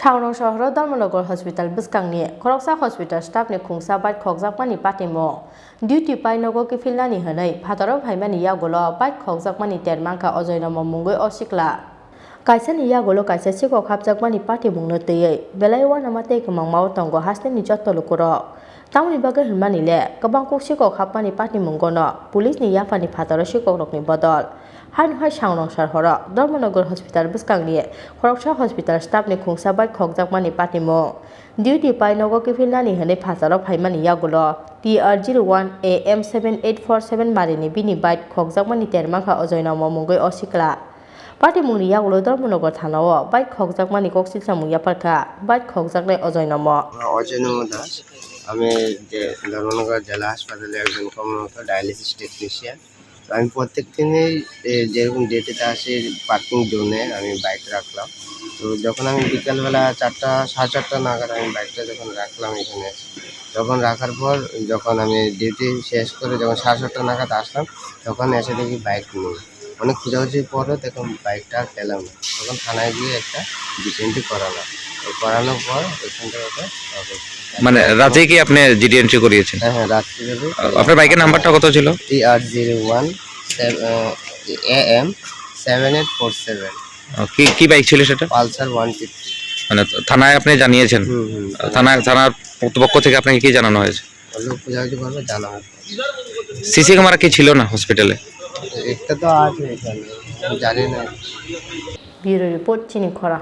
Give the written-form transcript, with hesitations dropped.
Town Shahra Dharmanagar Hospital Biskangni, Koroksa Hospital staff ni Kungsa Bite Kokzakmani Patimo. Duty by Nogo Kifilani Hanai, Pataro Haimani Yagolo, Bite Kokzakmani Termanka Ozoina Mungo Osikla. Kaisani Yagolo Kaisa Siko Kapzakmani Pati Mungnote, Belaiwa Namate Kamau Tongo Hastin Joto Lukuro. Town Baga Hilmanile, Kabanko Siko Kapani Pati Mungono, Police ni Yafani Pataro Shiko Rokni Bodol. Han Hai Shang Shahara, Dharmanagar Hospital Biskangni, Koroksa Hospital staff ni Kungsa Bite Kokzakmani Patimo. Duty by Nogo Kifilani Hane Pataro Haimani Yagolo, TR01 AM 7847 Marini Bini Bite Kokzakmani Termanka Ozoina Mungo Osikla. Party Muni Yagulo Dharmanagar Tanawa, Bite Kokzakmani Koksisamu Yaparka, Bite Kokzakle Ozoina Mo. Ozoina Das, আমি যে ধর্মনগর জেলা হাসপাতালে একজন কর্মরত dialysis technician. আমি প্রত্যেক দিনই যেরকম ডেটেতে আসি পার্কিং জোনে আমি বাইক রাখলাম। তো যখন আমি বিকালবেলা 4টা সাড়ে 4টা নাগাদ আমি বাইকটা যখন রাখলাম এখানে, তখন রাখার পর যখন আমি ডিউটি শেষ করে যখন 7:30 নাগাদ আসলাম, তখন এসে দেখি বাইক নেই। অনেক খোঁজাখুঁজির পরও তখন বাইকটা পেলাম না। তখন থানায় গিয়ে একটা জিডি করালাম। করানোর পর ওইখান থেকে মানে রাতে কি আপনি জিডি এন্ট্রি করিয়েছেন? হ্যাঁ, রাত্রে আপনার বাইকের নাম্বারটা কত ছিল? TR01 AM 7847। কি বাইক ছিল সেটা? পালসার 150। মানে থানায় আপনি জানিয়েছেন? থানার পক্ষ থেকে আপনাকে কি জানানো হয়েছে? খোঁজাখুঁজি করবে জানা হবে। সিসি ক্যামেরা কি ছিল না হসপিটালে? একটা তো আছে এখানে, জানি না। Bureau Report Chini Kora.